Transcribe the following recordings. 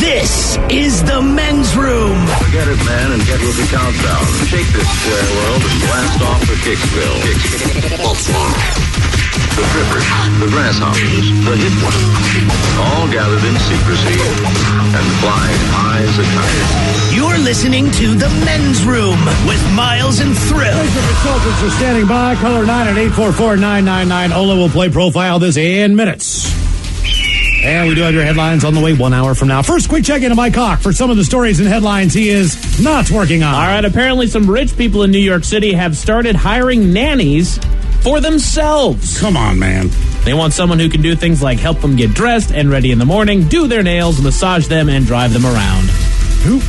This is the men's room. Forget it, man, and get with the countdown. Shake this square world and blast off for Kicksville. The trippers, the grasshoppers, the hip ones, all gathered in secrecy and flying high as a kite. You're listening to the men's room with Miles and Thrill. Consultants are standing by. Caller 9 at 844-999. Ola will play profile this in minutes. And we do have your headlines on the way 1 hour from now. First, quick check into Mike Hawk for some of the stories and headlines he is not working on. All right, apparently some rich people in New York City have started hiring nannies for themselves. Come on, man. They want someone who can do things like help them get dressed and ready in the morning, do their nails, massage them, and drive them around.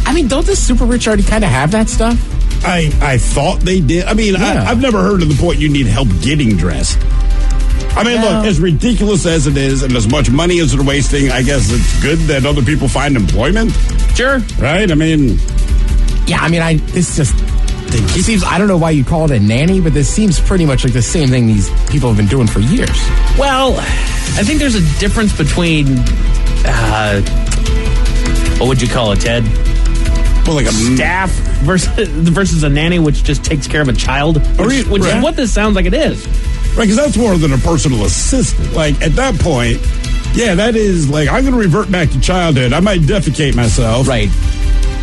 I mean, don't the super rich already kind of have that stuff? I thought they did. I mean, yeah. I've never heard of the point you need help getting dressed. I mean, look, as ridiculous as it is and as much money as they're wasting, I guess it's good that other people find employment. Sure. Right? I mean... Yeah, I mean, it seems, I don't know why you call it a nanny, but this seems pretty much like the same thing these people have been doing for years. Well, I think there's a difference between, what would you call it, Ted? Well, like a staff versus a nanny, which just takes care of a child, which is what this sounds like it is. Right, because that's more than a personal assistant. Like, at that point, yeah, that is like, I'm going to revert back to childhood. I might defecate myself. Right.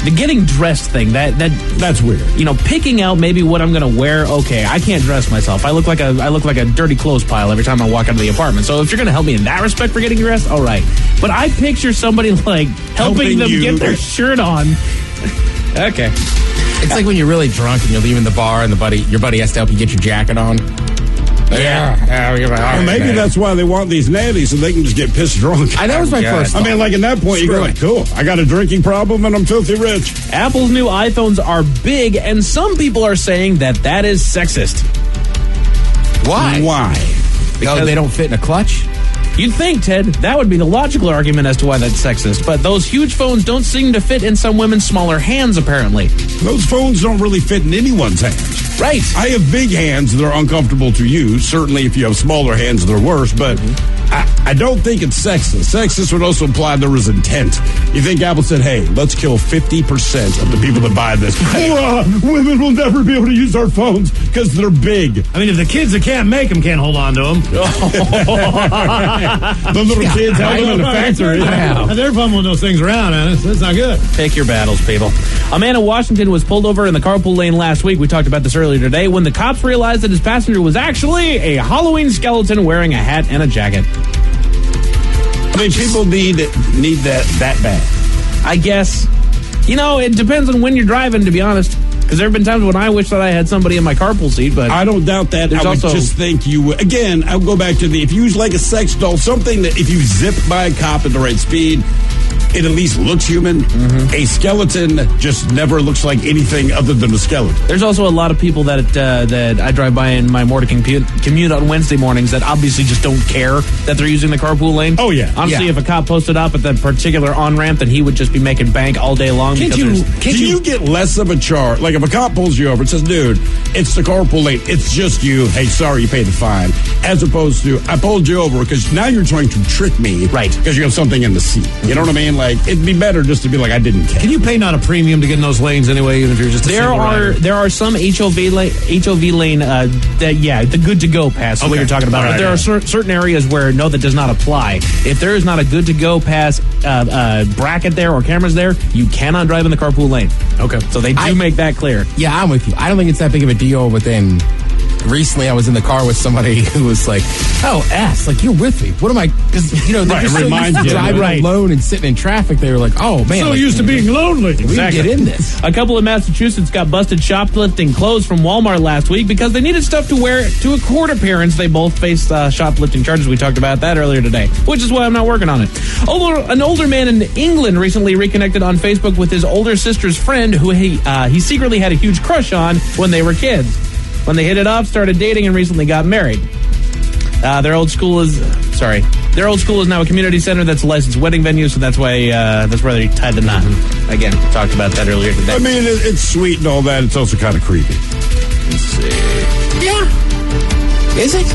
The getting dressed thing, that's weird. You know, picking out maybe what I'm going to wear. Okay, I can't dress myself. I look like a dirty clothes pile every time I walk out of the apartment. So if you're going to help me in that respect for getting dressed, all right. But I picture somebody like helping them get their shirt on. Okay. It's like when you're really drunk and you're leaving the bar and your buddy has to help you get your jacket on. Well, maybe that's why they want these nannies, so they can just get pissed drunk. That was my first thought. I mean, like, at that point, you go like, cool, I got a drinking problem and I'm filthy rich. Apple's new iPhones are big, and some people are saying that is sexist. Why? Because they don't fit in a clutch? You'd think, Ted, that would be the logical argument as to why that's sexist. But those huge phones don't seem to fit in some women's smaller hands, apparently. Those phones don't really fit in anyone's hands. Right. I have big hands that are uncomfortable to use. Certainly, if you have smaller hands, they're worse. But I don't think it's sexist. Sexist would also imply there was intent. You think Apple said, hey, let's kill 50% of the people that buy this. Women will never be able to use our phones because they're big. I mean, if the kids that can't make them can't hold on to them. The little kids have them in the factory. They're fumbling those things around, man. That's not good. Pick your battles, people. A man in Washington was pulled over in the carpool lane last week. We talked about this earlier today when the cops realized that his passenger was actually a Halloween skeleton wearing a hat and a jacket. I mean, people need that bad. I guess. You know, it depends on when you're driving, to be honest. Because there have been times when I wish that I had somebody in my carpool seat, but I don't doubt that. I would just think you would. Again, I'll go back to if you use like a sex doll, something that if you zip by a cop at the right speed, it at least looks human. Mm-hmm. A skeleton just never looks like anything other than a skeleton. There's also a lot of people that I drive by in my morning commute on Wednesday mornings that obviously just don't care that they're using the carpool lane. Oh, yeah. Honestly, if a cop posted up at that particular on-ramp, then he would just be making bank all day long. Do you get less of a charge? Like if a cop pulls you over and says, dude, it's the carpool lane, it's just you, hey, sorry, you paid the fine, as opposed to, I pulled you over because now you're trying to trick me. Right. Because you have something in the seat. You know what I mean? Like, it'd be better just to be like, I didn't care. Can you pay not a premium to get in those lanes anyway, even if you're just a single rider? There are some HOV lane the good to go pass is what you're talking about. But there are certain areas where no, that does not apply. If there is not a good to go pass bracket there or cameras there, you cannot drive in the carpool lane. Okay. So they do make that clear. Yeah, I'm with you. I don't think it's that big of a deal, but then recently I was in the car with somebody who was like, oh, like, you're with me. What am I? Because, they're just so used to driving alone and sitting in traffic. They were like, oh, man. So used to being lonely. We can get in this. A couple of Massachusetts got busted shoplifting clothes from Walmart last week because they needed stuff to wear to a court appearance. They both faced shoplifting charges. We talked about that earlier today, which is why I'm not working on it. An older man in England recently reconnected on Facebook with his older sister's friend who he secretly had a huge crush on when they were kids. When they hit it off, started dating, and recently got married. Their old school is now a community center that's a licensed wedding venue, so that's why they tied the knot. Again, talked about that earlier today. I mean, it's sweet and all that. It's also kind of creepy. Let's see. Yeah. Is it?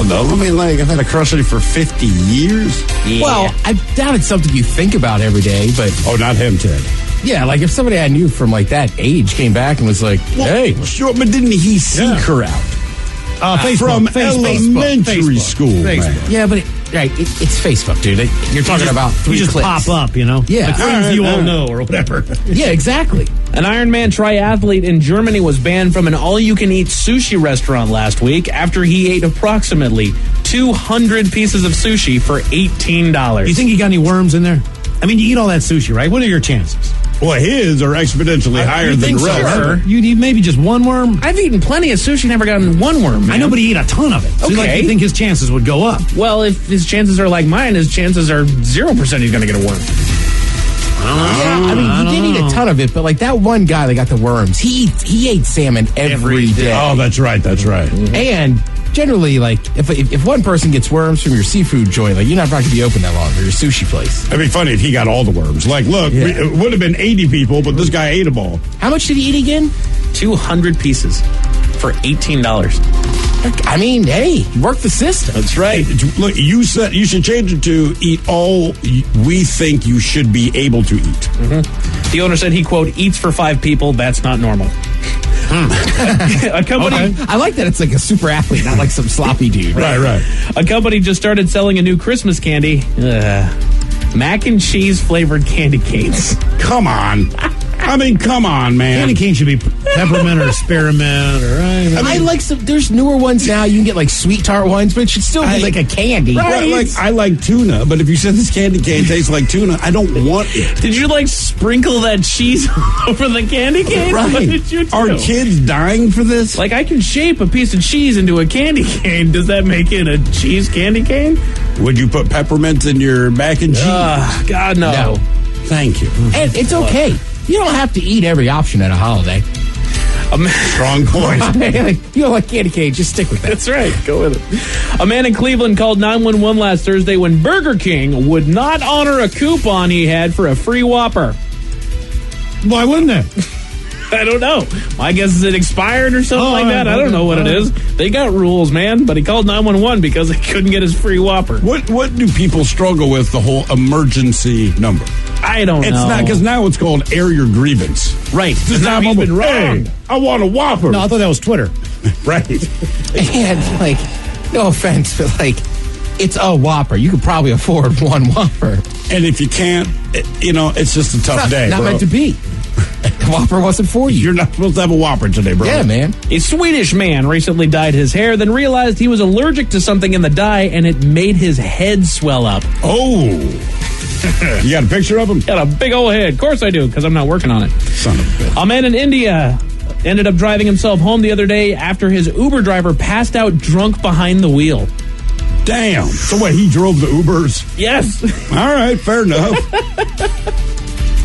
No, I mean, like, I've had a crush on you for 50 years. Yeah. Well, I doubt it's something you think about every day, but... Oh, not him, Ted. Yeah, like if somebody I knew from like that age came back and was like, hey. Sure, but didn't he seek her out? From elementary school. Facebook. Yeah, but it's Facebook, dude. You're talking about 3 clicks. Pop up, you know? Yeah. The things you all know or whatever. Yeah, exactly. An Ironman triathlete in Germany was banned from an all-you-can-eat sushi restaurant last week after he ate approximately 200 pieces of sushi for $18. You think you got any worms in there? I mean, you eat all that sushi, right? What are your chances? Well, his are exponentially higher than the rest. Sure. You need maybe just one worm? I've eaten plenty of sushi, never gotten one worm, man. I know, but he ate a ton of it. So Okay. you think his chances would go up? Well, if his chances are like mine, his chances are 0% he's going to get a worm. Yeah, I mean, he did eat a ton of it, but like that one guy that got the worms, he ate salmon every day. Oh, that's right. Mm-hmm. And generally, like, if one person gets worms from your seafood joint, like, you're not going to be open that long, or your sushi place. It'd be funny if he got all the worms. Like, look, it would have been 80 people, but this guy ate them all. How much did he eat again? 200 pieces for $18. I mean, hey, work the system. That's right. Hey, look, you said you should change it to eat all we think you should be able to eat. Mm-hmm. The owner said he, quote, eats for 5 people. That's not normal. A company. I like that it's like a super athlete, not like some sloppy dude. Right. A company just started selling a new Christmas candy. Mac and cheese flavored candy canes. Come on. I mean, come on, man. Candy cane should be peppermint or spearmint or... I like some... There's newer ones now. You can get like sweet tart ones, but it should still be like a candy. Right. Like, I like tuna, but if you said this candy cane tastes like tuna, I don't want it. Did you like sprinkle that cheese over the candy cane? Right. What did you do? Are kids dying for this? Like, I can shape a piece of cheese into a candy cane. Does that make it a cheese candy cane? Would you put peppermint in your mac and cheese? God, no. Thank you. And it's okay. You don't have to eat every option at a holiday. Strong point. You don't like candy cane, just stick with that. That's right. Go with it. A man in Cleveland called 911 last Thursday when Burger King would not honor a coupon he had for a free Whopper. Why wouldn't they? I don't know. My guess is it expired or something like that. I don't know what it is. They got rules, man. But he called 911 because he couldn't get his free Whopper. What do people struggle with, the whole emergency number? I don't know. It's not, because now it's called air your grievance. Right. This time he's been wrong. Hey, I want a Whopper. No, I thought that was Twitter. Right. And, like, no offense, but, like, it's a Whopper. You could probably afford one Whopper. And if you can't, it's just a tough day, Not bro. meant to be. Whopper wasn't for you. You're not supposed to have a Whopper today, bro. Yeah, man. A Swedish man recently dyed his hair, then realized he was allergic to something in the dye, and it made his head swell up. Oh. You got a picture of him? Got a big old head. Of course I do, because I'm not working on it. Son of a bitch. A man in India ended up driving himself home the other day after his Uber driver passed out drunk behind the wheel. Damn. So what, he drove the Ubers? Yes. All right, fair enough.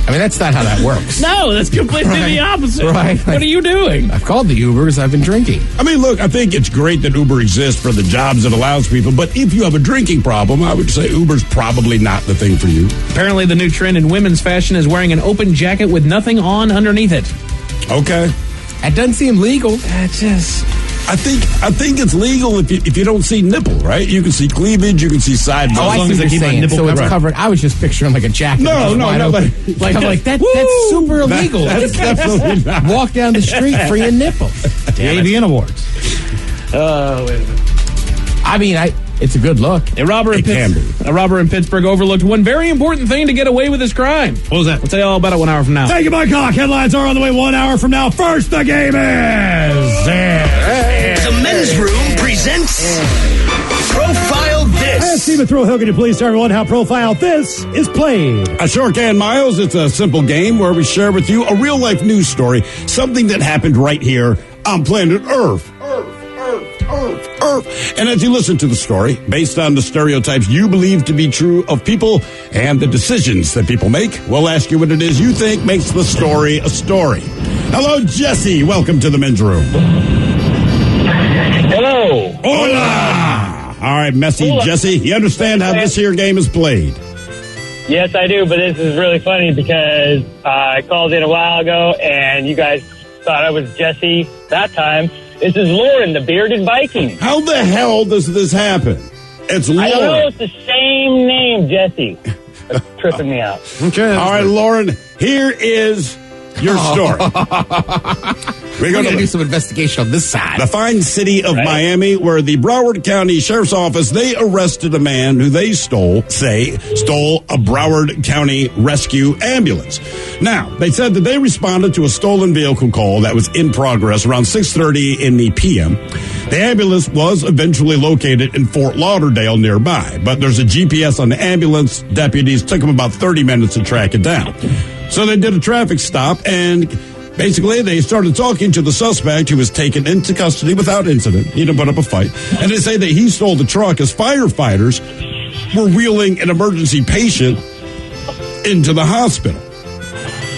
I mean, that's not how that works. No, that's completely the opposite. Right. What are you doing? I've called the Ubers. I've been drinking. I mean, look, I think it's great that Uber exists for the jobs it allows people, but if you have a drinking problem, I would say Uber's probably not the thing for you. Apparently, the new trend in women's fashion is wearing an open jacket with nothing on underneath it. Okay. That doesn't seem legal. I think it's legal if you don't see nipple, right? You can see cleavage, you can see side. Oh, I see what you're saying. So it's covered. I was just picturing like a jacket. No, that's super illegal. That's definitely not. Walk down the street for your nipple. The AVN Awards. Oh, wait a minute. I mean, it's a good look. A robber in Pittsburgh overlooked one very important thing to get away with his crime. What was that? We'll tell you all about it 1 hour from now. Thank you, Mike Hawk. Headlines are on the way 1 hour from now. First, the game is... The Men's Room presents Profile This. Stephen Thrill-Hill, can you please tell everyone how Profile This is played? I sure can, Miles. It's a simple game where we share with you a real-life news story, something that happened right here on planet Earth. And as you listen to the story, based on the stereotypes you believe to be true of people and the decisions that people make, we'll ask you what it is you think makes the story a story. Hello, Jesse. Welcome to the Men's Room. Hello. Hola. All right, messy Hola. Jesse. You understand how this here game is played? Yes, I do, but this is really funny because I called in a while ago and you guys thought I was Jesse that time. This is Lauren, the bearded Viking. How the hell does this happen? It's Lauren. I don't know. It's the same name, Jesse. That's tripping me out. Okay. All right, Lauren, here is your story. We're going to do some investigation on this side. The fine city of Miami, where the Broward County Sheriff's Office, they arrested a man who they stole a Broward County rescue ambulance. Now, they said that they responded to a stolen vehicle call that was in progress around 6:30 in the p.m. The ambulance was eventually located in Fort Lauderdale nearby, but there's a GPS on the ambulance. Deputies took them about 30 minutes to track it down. So they did a traffic stop, and basically they started talking to the suspect, who was taken into custody without incident. He didn't put up a fight. And they say that he stole the truck as firefighters were wheeling an emergency patient into the hospital.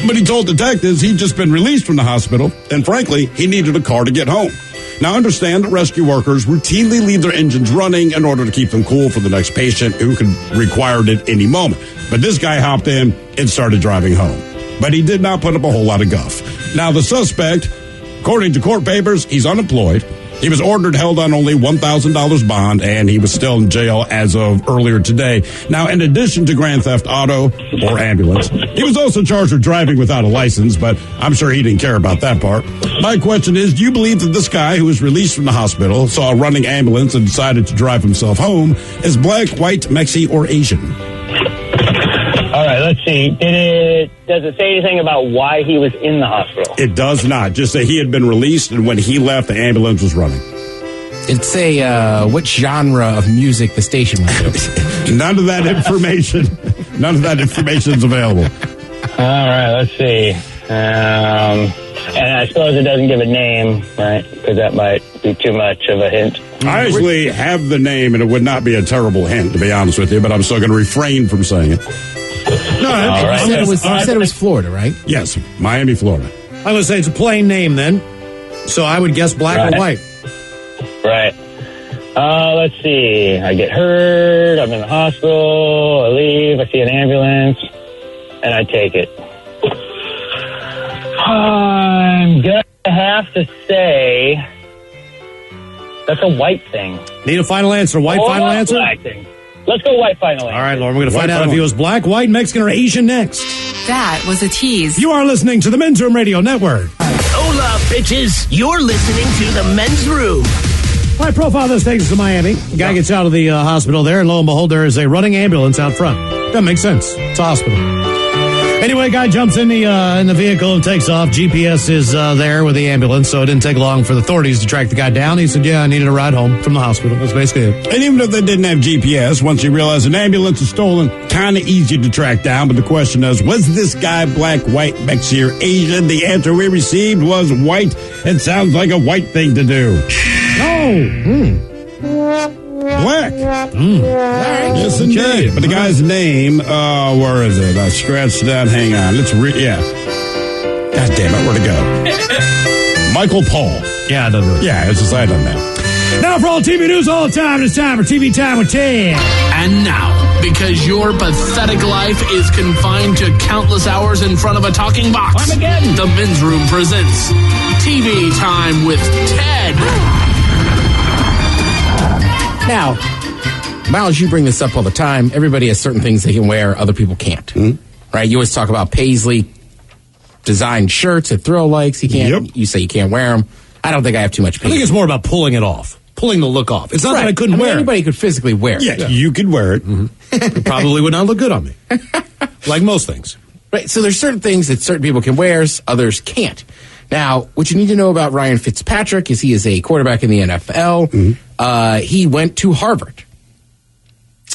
But he told detectives he'd just been released from the hospital, and frankly, he needed a car to get home. Now, understand that rescue workers routinely leave their engines running in order to keep them cool for the next patient who could require it at any moment. But this guy hopped in and started driving home. But he did not put up a whole lot of guff. Now, the suspect, according to court papers, he's unemployed. He was ordered held on only $1,000 bond, and he was still in jail as of earlier today. Now, in addition to grand theft auto or ambulance, he was also charged with driving without a license, but I'm sure he didn't care about that part. My question is, do you believe that this guy who was released from the hospital, saw a running ambulance, and decided to drive himself home is black, white, Mexi, or Asian? All right, let's see. Does it say anything about why he was in the hospital? It does not. Just that he had been released, and when he left, the ambulance was running. It'd say what genre of music the station was doing. None of that information. None of that information is available. All right, let's see. And I suppose it doesn't give a name, right? Because that might be too much of a hint. I actually have the name, and it would not be a terrible hint, to be honest with you, but I'm still going to refrain from saying it. No, you said it was Florida, right? Yes, Miami, Florida. I'm going to say it's a plain name then. So I would guess black or white. Right. Let's see. I get hurt. I'm in the hospital. I leave. I see an ambulance. And I take it. I'm going to have to say that's a white thing. Need a final answer? White final answer? Black thing. Let's go white final answer. All right, Lauren, we're going to find out if he was black, white, Mexican, or Asian next. That was a tease. You are listening to the Men's Room Radio Network. Hola, bitches. You're listening to the Men's Room. My profile this takes us to Miami. The guy gets out of the hospital there, and lo and behold, there is a running ambulance out front. That makes sense. It's a hospital. Anyway, guy jumps in the vehicle and takes off. GPS is there with the ambulance, so it didn't take long for the authorities to track the guy down. He said, yeah, I needed a ride home from the hospital. That's basically it. And even if they didn't have GPS, once you realize an ambulance is stolen, kind of easy to track down. But the question is, was this guy black, white, Mexican, or Asian? The answer we received was white. It sounds like a white thing to do. Black. Yes, indeed. But the guy's name, where is it? I scratched that. Hang on. God damn it. Where'd it go? Michael Paul. Yeah, it doesn't work. Yeah, it's a side on that. Now for all TV news all the time, it's time for TV Time with Ted. And now, because your pathetic life is confined to countless hours in front of a talking box, the Men's Room presents TV Time with Ted. Now, Miles, you bring this up all the time. Everybody has certain things they can wear, other people can't. Mm-hmm. Right? You always talk about Paisley designed shirts that Thrill likes. He can't. Yep. You say you can't wear them. I don't think I have too much Paisley. I think it's more about pulling it off, pulling the look off. It's not that I couldn't wear it. Anybody could physically wear it. Yeah, you could wear it. Mm-hmm. It probably would not look good on me, like most things. Right. So there's certain things that certain people can wear, others can't. Now, what you need to know about Ryan Fitzpatrick is he is a quarterback in the NFL. Mm-hmm. He went to Harvard.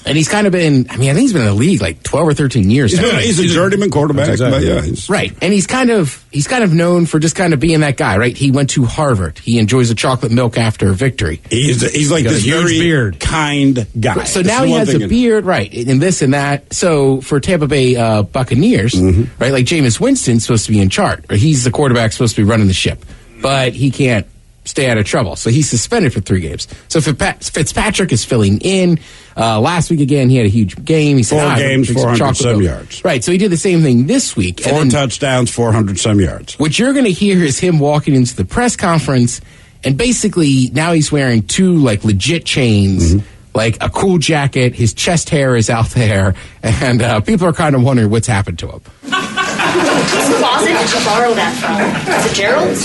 And he's kind of been, I think he's been in the league like 12 or 13 years. He's a journeyman quarterback. Exactly. But yeah, right. And he's kind of known for just kind of being that guy, right? He went to Harvard. He enjoys a chocolate milk after a victory. He's like this very beard, kind guy. So now he has a beard, right, and this and that. So for Tampa Bay Buccaneers, right, like Jameis Winston's supposed to be in charge, or he's the quarterback supposed to be running the ship, but he can't stay out of trouble. So he's suspended for 3 games. So Fitzpatrick is filling in. Last week, again, he had a huge game. He said, 4 games, 400-some yards. Right, so he did the same thing this week. 4 touchdowns, 400-some yards. What you're going to hear is him walking into the press conference And basically, now he's wearing 2, like, legit chains, like a cool jacket. His chest hair is out there. And people are kind of wondering what's happened to him. Whose closet did you borrow that from? Is it Gerald's?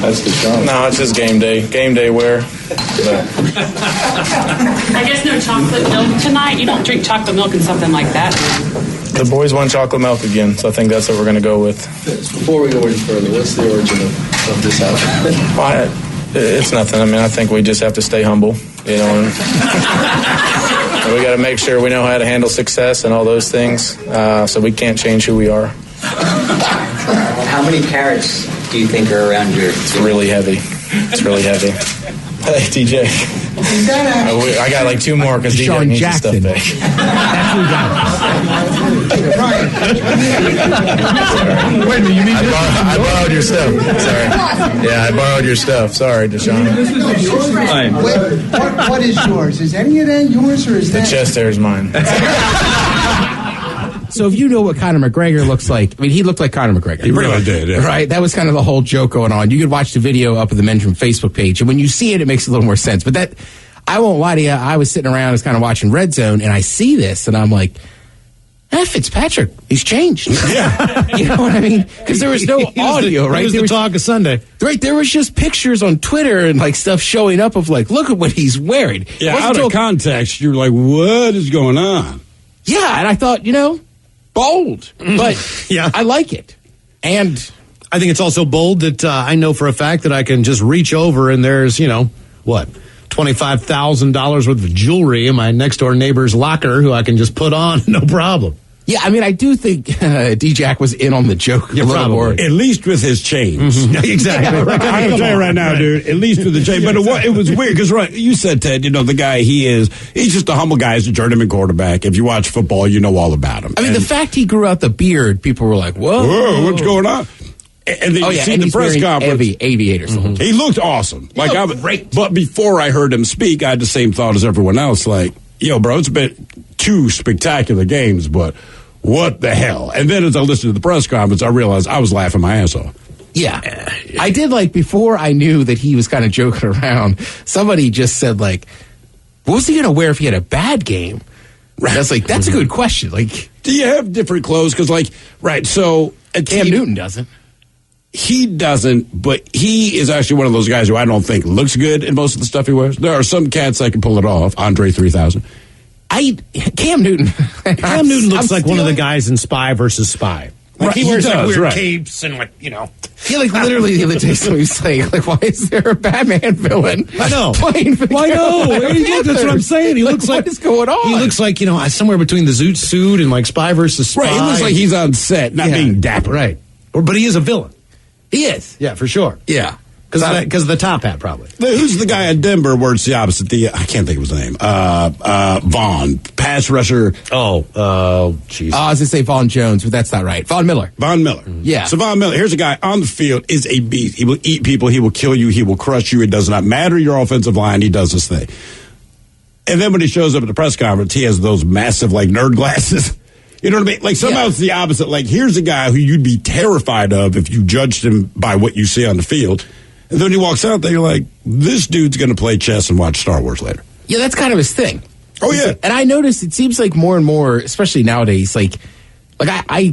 That's the charm. No, it's just game day wear. I guess no chocolate milk tonight. You don't drink chocolate milk and something like that. The boys want chocolate milk again, so I think that's what we're going to go with. Before we go any further, what's the origin of this outfit? Well, it's nothing. I mean, I think we just have to stay humble, you know. And we got to make sure we know how to handle success and all those things, so we can't change who we are. How many carats do you think are around your... It's really heavy. It's really heavy. Hey, TJ. I got like 2 more because DJ needs his stuff back. That's who got it. Wait a minute, you mean I borrowed your stuff. Sorry. Yeah, I borrowed your stuff. Sorry, Deshaun. What is yours? Is any of that yours or is that... The chest hair is mine. So if you know what Conor McGregor looks like, I mean, he looked like Conor McGregor. He really did, yeah. Right? That was kind of the whole joke going on. You could watch the video up at the Men's Room Facebook page, and when you see it, it makes a little more sense. But that, I won't lie to you, I was sitting around, I was kind of watching Red Zone, and I see this, and I'm like, Fitzpatrick, he's changed. Yeah. You know what I mean? Because there was no audio, right? There was the talk of Sunday. Right, there was just pictures on Twitter and like stuff showing up of like, look at what he's wearing. Yeah, out of context, you're like, what is going on? Yeah, and I thought, bold, but yeah, I like it. And I think it's also bold that I know for a fact that I can just reach over and there's, $25,000 worth of jewelry in my next door neighbor's locker who I can just put on, no problem. Yeah, I mean, I do think D-Jack was in on the joke a little more. At least with his chains. Exactly. Yeah, right. I'm going to tell you right now, dude, at least with the chain. But it was weird because, right, you said, Ted, the guy he's just a humble guy. He's a journeyman quarterback. If you watch football, you know all about him. I mean, the fact he grew out the beard, people were like, whoa, what's going on? And then you see the press conference. Heavy aviators. He looked awesome. Great. But before I heard him speak, I had the same thought as everyone else. Like, bro, it's been 2 spectacular games, but what the hell? And then as I listened to the press conference, I realized I was laughing my ass off. Yeah. I did, before I knew that he was kind of joking around, somebody just said, what was he going to wear if he had a bad game? Right. I was like, that's a good question. Do you have different clothes? Because, so... Cam Newton doesn't. He doesn't, but he is actually one of those guys who I don't think looks good in most of the stuff he wears. There are some cats that can pull it off. Andre 3000. Cam Newton. Cam Newton looks like one of the guys in Spy versus Spy. He wears weird capes and Yeah, literally the other day somebody was saying, why is there a Batman villain? I know. Playing for I know. That's what I'm saying. He looks what is going on? He looks like, somewhere between the Zoot suit and Spy versus Spy. Right, he looks like he's on set, not being dapper. Right. But he is a villain. He is. Yeah, for sure. Yeah. Because of the top hat, probably. Who's the guy in Denver where it's the opposite? I can't think of his name. Vaughn. Pass rusher. Jeez. I was going to say Vaughn Jones, but that's not right. Von Miller. Yeah. So Von Miller, here's a guy on the field, is a beast. He will eat people. He will kill you. He will crush you. It does not matter your offensive line. He does this thing. And then when he shows up at the press conference, he has those massive, nerd glasses. You know what I mean? Somehow it's the opposite. Here's a guy who you'd be terrified of if you judged him by what you see on the field. And then he walks out there, you're like, this dude's going to play chess and watch Star Wars later. Yeah, that's kind of his thing. Oh, yeah. And I noticed it seems like more and more, especially nowadays, I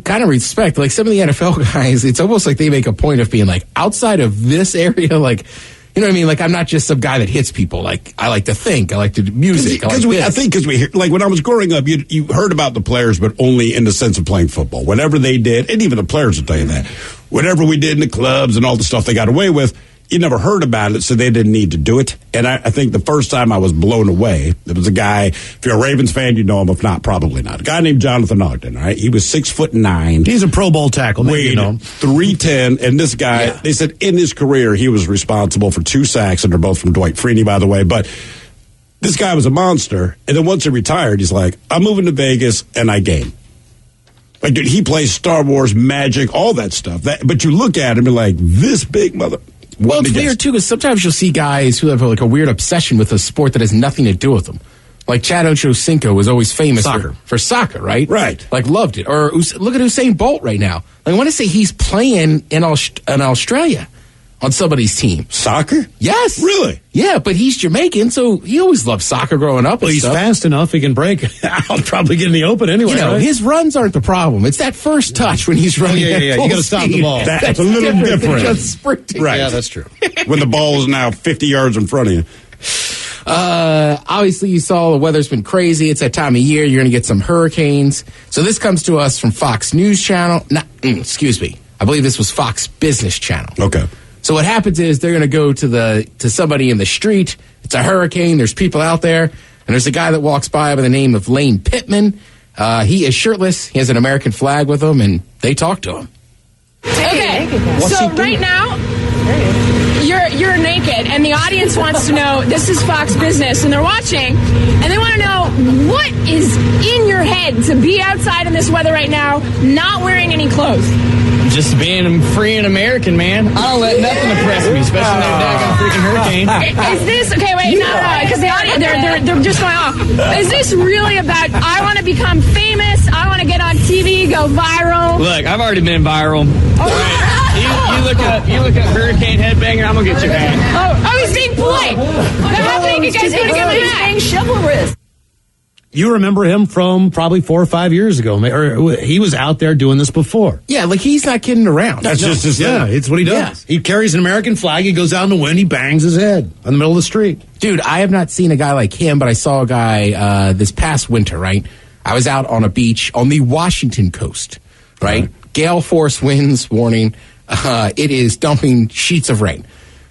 kind of respect, some of the NFL guys, it's almost like they make a point of being outside of this area, you know what I mean? I'm not just some guy that hits people. I like to think. I like to do music. I think because we hear, when I was growing up, you heard about the players, but only in the sense of playing football. Whatever they did, and even the players will tell you that. Whatever we did in the clubs and all the stuff they got away with, you never heard about it, so they didn't need to do it. And I think the first time I was blown away, there was a guy, if you're a Ravens fan, you know him. If not, probably not. A guy named Jonathan Ogden, all right? He was 6'9". He's a Pro Bowl tackle. Weighed 310. And this guy, they said in his career, he was responsible for 2 sacks, and they're both from Dwight Freeney, by the way. But this guy was a monster. And then once he retired, he's like, I'm moving to Vegas, and I game. Dude, he plays Star Wars, Magic, all that stuff. But you look at him and you're like, this big mother... Well, it's weird, too, because sometimes you'll see guys who have a weird obsession with a sport that has nothing to do with them. Chad Ochocinco was always famous for soccer, right? Right. Loved it. Or look at Usain Bolt right now. I want to say he's playing in Australia. on somebody's team. Soccer? Yes. Really? Yeah, but he's Jamaican, so he always loved soccer growing up. Well, he's fast enough. He can break out, probably get in the open anyway. You know, right? his runs aren't the problem. It's that first touch when he's running. Yeah. You got to stop the ball. That's a little different. Just sprinting. Right. Yeah, that's true. When the ball is now 50 yards in front of you. Obviously, you saw the weather's been crazy. It's that time of year. You're going to get some hurricanes. So this comes to us from Fox News Channel. Excuse me. I believe this was Fox Business Channel. Okay. So what happens is they're going to go to somebody in the street. It's a hurricane. There's people out there. And there's a guy that walks by the name of Lane Pittman. He is shirtless. He has an American flag with him, and they talk to him. Okay, so right now, you're naked, and the audience wants to know, this is Fox Business, and they're watching, and they want to know, what is in your head to be outside in this weather right now, not wearing any clothes? Just being free and American, man. I don't let nothing oppress me, especially that freaking hurricane. Is this, okay, wait, no, because the audience, they're just going off. Is this really about, I want to become famous, I want to get on TV, go viral? Look, I've already been viral. You look up Hurricane Headbanger, I'm going to get your hat. Oh, he's being polite. How big you guys going to get my hat? He's being chivalrous. You remember him from probably 4 or 5 years ago, or he was out there doing this before. Yeah, like he's not kidding around. That's just his thing. Yeah, it's what he does. Yeah. He carries an American flag. He goes out in the wind. He bangs his head in the middle of the street. Dude, I have not seen a guy like him, but I saw a guy this past winter, right? I was out on a beach on the Washington coast, right? Gale force winds warning. It is dumping sheets of rain.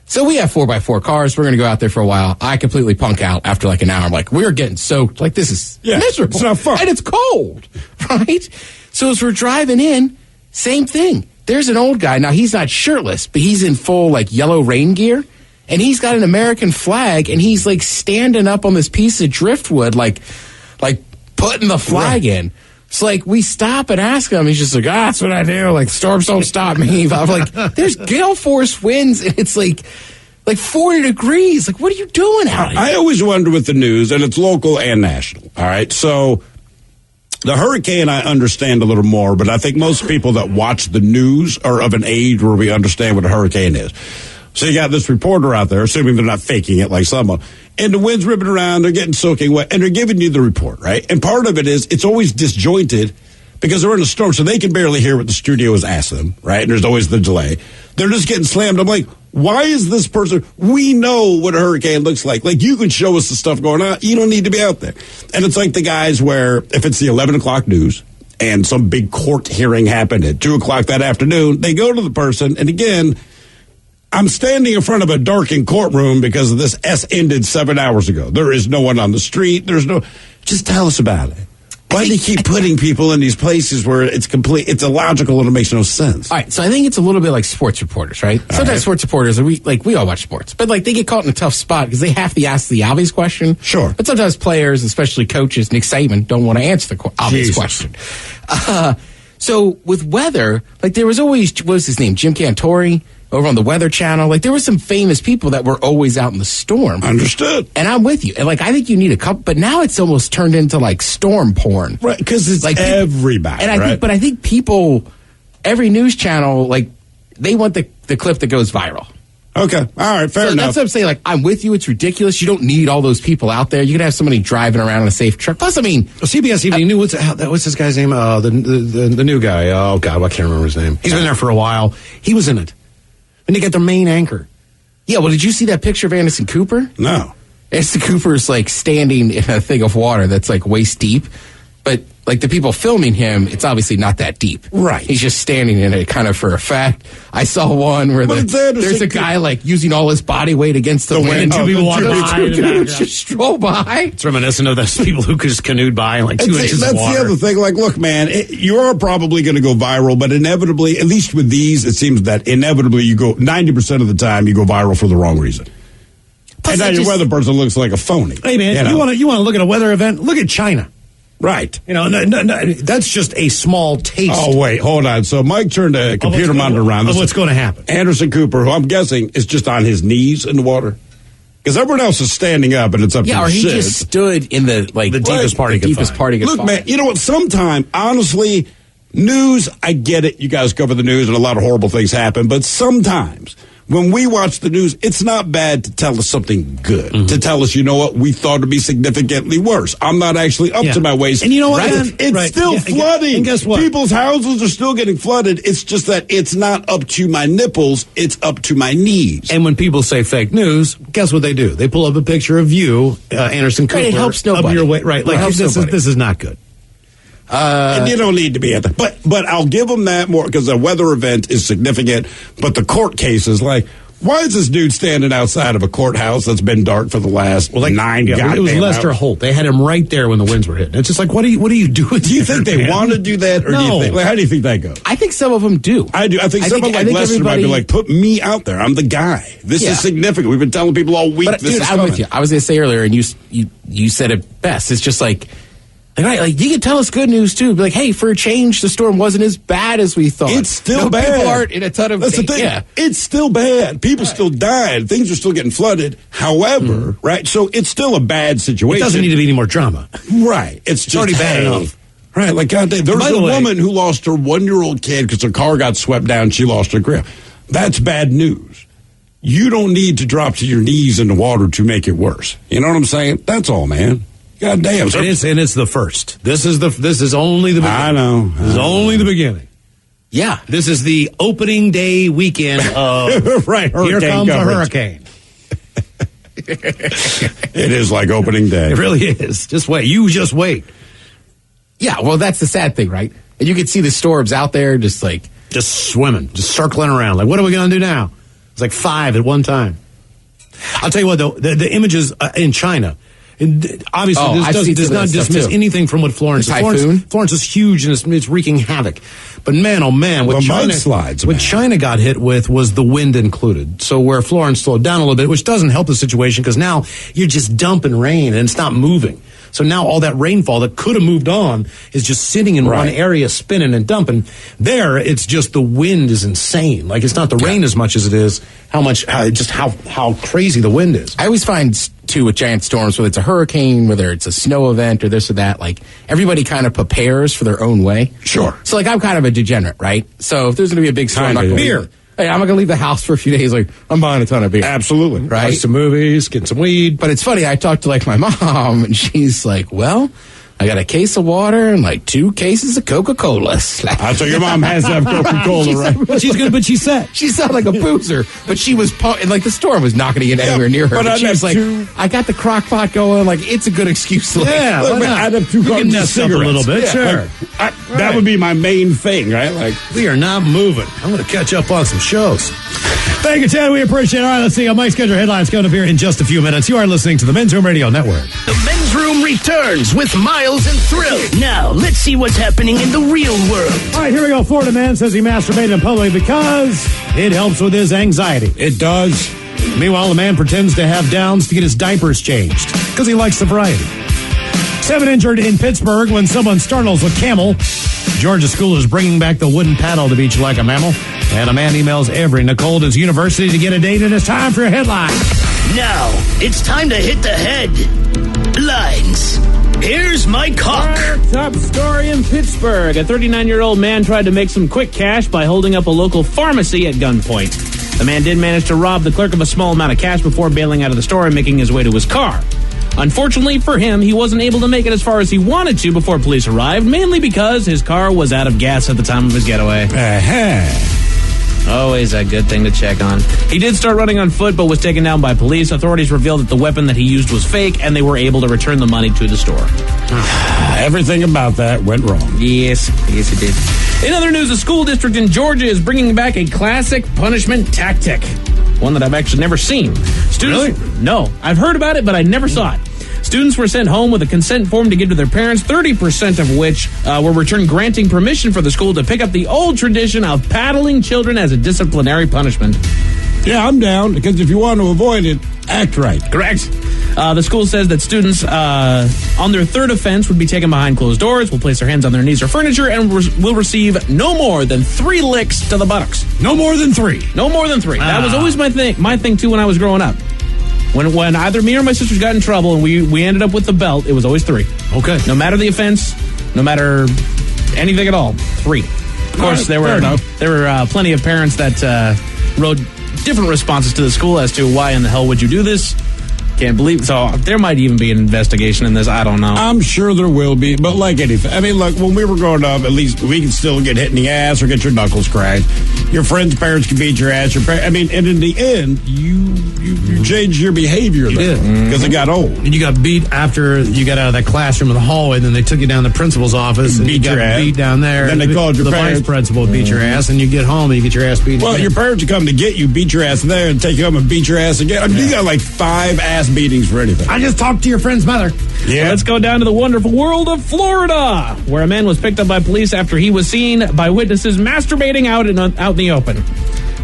So we have 4x4 cars. We're going to go out there for a while. I completely punk out after like an hour. I'm like, we're getting soaked. Like, this is miserable. It's not fun. And it's cold, right? So as we're driving in, same thing. There's an old guy. Now, he's not shirtless, but he's in full, like, yellow rain gear. And he's got an American flag, and he's, like, standing up on this piece of driftwood, like putting the flag in. It's like, we stop and ask him. He's just like, that's what I do. Like, storms don't stop me. I'm like, there's gale force winds, and it's like 40 degrees. Like, what are you doing out here? I always wonder with the news, and it's local and national. All right. So the hurricane, I understand a little more, but I think most people that watch the news are of an age where we understand what a hurricane is. So you got this reporter out there, assuming they're not faking it like someone, and the wind's ripping around, they're getting soaking wet, and they're giving you the report, right? And part of it is it's always disjointed because they're in a storm, so they can barely hear what the studio is asking them, right? And there's always the delay. They're just getting slammed. I'm like, why is this person? We know what a hurricane looks like. Like, you can show us the stuff going on. You don't need to be out there. And it's like the guys where if it's the 11 o'clock news and some big court hearing happened at 2 o'clock that afternoon, they go to the person, and again, I'm standing in front of a darkened courtroom because of this ended 7 hours ago. There is no one on the street. Just tell us about it. Why do you keep putting people in these places where it's illogical and it makes no sense? All right, so I think it's a little bit like sports reporters, right? Sometimes sports reporters, we all watch sports, but like they get caught in a tough spot because they have to ask the obvious question. Sure. But sometimes players, especially coaches, Nick Saban, don't want to answer the obvious question. So with weather, like there was always, what was his name, Jim Cantori? Over on the Weather Channel, like there were some famous people that were always out in the storm. Understood. And I'm with you. And like I think you need a couple, but now it's almost turned into like storm porn, right? Because it's like everybody. And I think people, every news channel, like they want the clip that goes viral. Okay, all right, fair enough. That's what I'm saying. Like I'm with you. It's ridiculous. You don't need all those people out there. You can have somebody driving around in a safe truck. Plus, I mean, CBS even knew what's this guy's name? The new guy. Oh God, I can't remember his name. He's been there for a while. He was in it. And they get their main anchor. Yeah, well, did you see that picture of Anderson Cooper? No. Anderson Cooper's like standing in a thing of water that's like waist deep. But like the people filming him, it's obviously not that deep. Right. He's just standing in it kind of for effect. I saw one where there's a guy like using all his body weight against the wind. Two people walk by. Just stroll by. It's reminiscent of those people who just canoed by in like 2 inches of water. That's the other thing. Like, look, man, you are probably going to go viral, but inevitably, at least with these, it seems that inevitably you go, 90% of the time, you go viral for the wrong reason. And now your weather person looks like a phony. Hey, man, you want to look at a weather event? Look at China. Right. No, that's just a small taste. Oh, wait, hold on. So Mike turned a computer monitor around. What's going to happen? Anderson Cooper, who I'm guessing is just on his knees in the water. Because everyone else is standing up and it's up to the or he shit. just stood in the deepest part he could find. Look, man, you know what? Sometime, honestly, news, I get it. You guys cover the news and a lot of horrible things happen. But sometimes when we watch the news, it's not bad to tell us something good, to tell us, you know what, we thought it'd be significantly worse. I'm not actually up to my waist. And you know what? Right? It's still flooding. And guess what? People's houses are still getting flooded. It's just that it's not up to my nipples. It's up to my knees. And when people say fake news, guess what they do? They pull up a picture of you, Anderson Cooper. Right, it helps nobody. Up your way, right? Like, this is not good. And you don't need to be at that. But I'll give them that more because a weather event is significant. But the court case is like, why is this dude standing outside of a courthouse that's been dark for the last 9 It was Lester Holt. They had him right there when the winds were hitting. It's just like, what are you doing? Do you think they want to do that? Or No. do you think, how do you think that goes? I think some of them do. I do. I think someone like Lester might be like, put me out there. I'm the guy. This is significant. We've been telling people all week But, this dude, is I'm coming. with you. I was going to say earlier, and you said it best. It's just like you can tell us good news too. Be like, hey, for a change, the storm wasn't as bad as we thought. It's still bad. People aren't in a ton of. That's the thing. Yeah. It's still bad. People still died. Things are still getting flooded. However, right? So it's still a bad situation. It doesn't need to be any more drama. Right. It's just already bad enough. Right. Like, God, there was By the a way- woman who lost her 1-year-old kid because her car got swept down. She lost her grip. That's bad news. You don't need to drop to your knees in the water to make it worse. You know what I'm saying? That's all, man. God damn. And it's the first. This is only the beginning. I know. This is only the beginning. Yeah. This is the opening day weekend of right. Here Comes coverage. a Hurricane. It is like opening day. It really is. Just wait. You just wait. Yeah, well, that's the sad thing, right? And you can see the storms out there just swimming, just circling around. Like, what are we going to do now? It's like 5 at one time. I'll tell you what, though, the images in China, and obviously this does not dismiss anything from what Florence is. Typhoon? Florence is huge and it's wreaking havoc. But man, oh man, what China got hit with was the wind included. So where Florence slowed down a little bit, which doesn't help the situation because now you're just dumping rain and it's not moving. So now all that rainfall that could have moved on is just sitting in one area, spinning and dumping. There, it's just the wind is insane. Like, it's not the rain as much as it is how crazy the wind is. I always find, too, with giant storms, whether it's a hurricane, whether it's a snow event or this or that, like, everybody kind of prepares for their own way. Sure. So, like, I'm kind of a degenerate, right? So if there's going to be a big storm, I'm not going to Hey, I'm not going to leave the house for a few days. Like, I'm buying a ton of beer. Absolutely. Right? Watch some movies, get some weed. But it's funny, I talked to, like, my mom, and she's like, well, I got a case of water and, like, 2 cases of Coca-Cola. So your mom has to have Coca-Cola, right? But she's good, but she said. She sounded like a boozer, but she was, and, like, the storm was not going to get anywhere near her. But she was like, I got the crock pot going. Like, it's a good excuse to, like, I'd have 2 cartons of cigarettes. a little bit, sure. That would be my main thing, right? Like, we are not moving. I'm going to catch up on some shows. Thank you, Ted. We appreciate it. All right, let's see. Mike's got your headlines coming up here in just a few minutes. You are listening to the Men's Room Radio Network. The Men's Room returns with Miles and Thrill. Now, let's see what's happening in the real world. All right, here we go. Florida man says he masturbated in public because it helps with his anxiety. It does. Meanwhile, the man pretends to have downs to get his diapers changed because he likes the variety. 7 injured in Pittsburgh when someone startles a camel. Georgia school is bringing back the wooden paddle to beach like a mammal. And a man emails every Nicole to his university to get a date, and it's time for your headline. Now, it's time to hit the headlines. Here's Mike Hawk. Top story in Pittsburgh. A 39-year-old man tried to make some quick cash by holding up a local pharmacy at gunpoint. The man did manage to rob the clerk of a small amount of cash before bailing out of the store and making his way to his car. Unfortunately for him, he wasn't able to make it as far as he wanted to before police arrived, mainly because his car was out of gas at the time of his getaway. Always a good thing to check on. He did start running on foot, but was taken down by police. Authorities revealed that the weapon that he used was fake, and they were able to return the money to the store. Everything about that went wrong. Yes, it did. In other news, a school district in Georgia is bringing back a classic punishment tactic. One that I've actually never seen. Students, really? No, I've heard about it, but I never saw it. Students were sent home with a consent form to give to their parents, 30% of which were returned granting permission for the school to pick up the old tradition of paddling children as a disciplinary punishment. Yeah, I'm down, because if you want to avoid it, act right. Correct. The school says that students on their third offense would be taken behind closed doors, will place their hands on their knees or furniture, and will receive no more than 3 licks to the buttocks. No more than 3. No more than 3. That was always my thing too when I was growing up. When either me or my sisters got in trouble and we ended up with the belt, it was always 3. Okay. No matter the offense, no matter anything at all, 3. Of course, there were plenty of parents that rode different responses to the school as to why in the hell would you do this. Can't believe it. So there might even be an investigation in this. I don't know. I'm sure there will be, but like anything. I mean, look, when we were growing up, at least we can still get hit in the ass or get your knuckles cracked. Your friends' parents can beat your ass. And in the end, you changed your behavior there because it got old. And you got beat after you got out of that classroom in the hallway. Then they took you down to the principal's office and beat you your got ass. beat down there. Then they called your the parents. vice principal beat your ass, and you get home and you get your ass beat. Well, again. your parents would come to get you, beat your ass there, and take you home and beat your ass again. You got like 5 ass beatings for anything. I just talked to your friend's mother. Yeah. Let's go down to the wonderful world of Florida, where a man was picked up by police after he was seen by witnesses masturbating out in the open.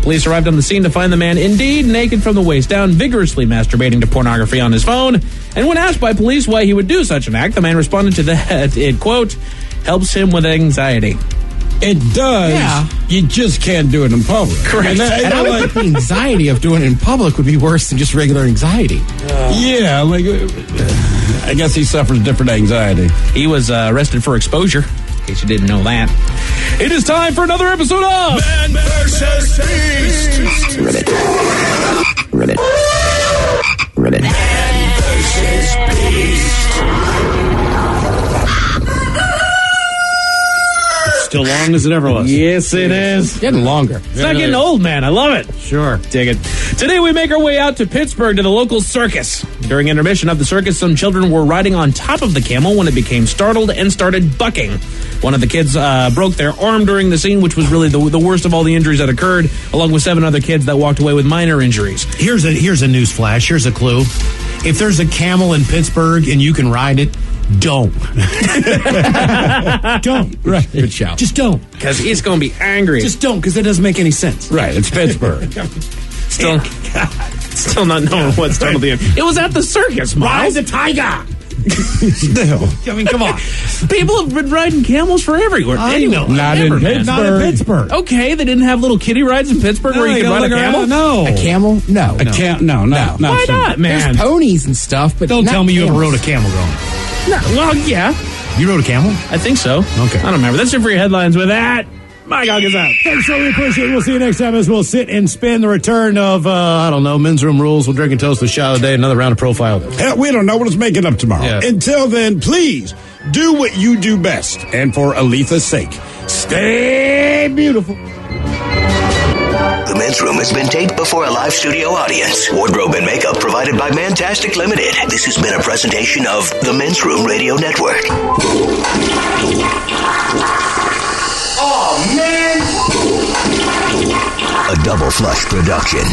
Police arrived on the scene to find the man indeed naked from the waist down, vigorously masturbating to pornography on his phone. And when asked by police why he would do such an act, the man responded to that it, quote, helps him with anxiety. It does. Yeah. You just can't do it in public. Correct. And I would think the anxiety of doing it in public would be worse than just regular anxiety. I guess he suffers different anxiety. He was arrested for exposure, in case you didn't know that. It is time for another episode of Man vs. Beast. Ribbit. Man vs. Beast. Still long as it ever was. Yes, it is. Getting longer. It's not getting old, man. I love it. Sure. Dig it. Today we make our way out to Pittsburgh to the local circus. During intermission of the circus, some children were riding on top of the camel when it became startled and started bucking. One of the kids broke their arm during the scene, which was really the worst of all the injuries that occurred, along with 7 other kids that walked away with minor injuries. Here's a news flash. Here's a clue. If there's a camel in Pittsburgh and you can ride it, don't. Don't. Right. Good shout. Just don't. Because he's going to be angry. Just don't, because that doesn't make any sense. Right, it's Pittsburgh. Still not knowing what startled the end. It was at the circus, Miles. Ride the tiger. Still. I mean, come on. People have been riding camels for everywhere. I know. Not in Pittsburgh. Not in Pittsburgh. Okay, they didn't have little kiddie rides in Pittsburgh where you could ride a camel? No. A camel? No. No. Why not, man? There's ponies and stuff, but Don't not tell me you ever camels. rode a camel growing up. No, well, yeah. You rode a camel? I think so. Okay. I don't remember. That's it for your headlines. With that, my dog is out. Thanks, so we appreciate it. We'll see you next time as we'll sit and spin the return of, Men's Room Rules. We'll drink and toast the shot of the day. Another round of profile. Hell, we don't know what it's making up tomorrow. Yeah. Until then, please do what you do best. And for Aletha's sake, stay beautiful. The Men's Room has been taped before a live studio audience. Wardrobe and makeup provided by Mantastic Limited. This has been a presentation of the Men's Room Radio Network. Oh, man! A Double Flush production.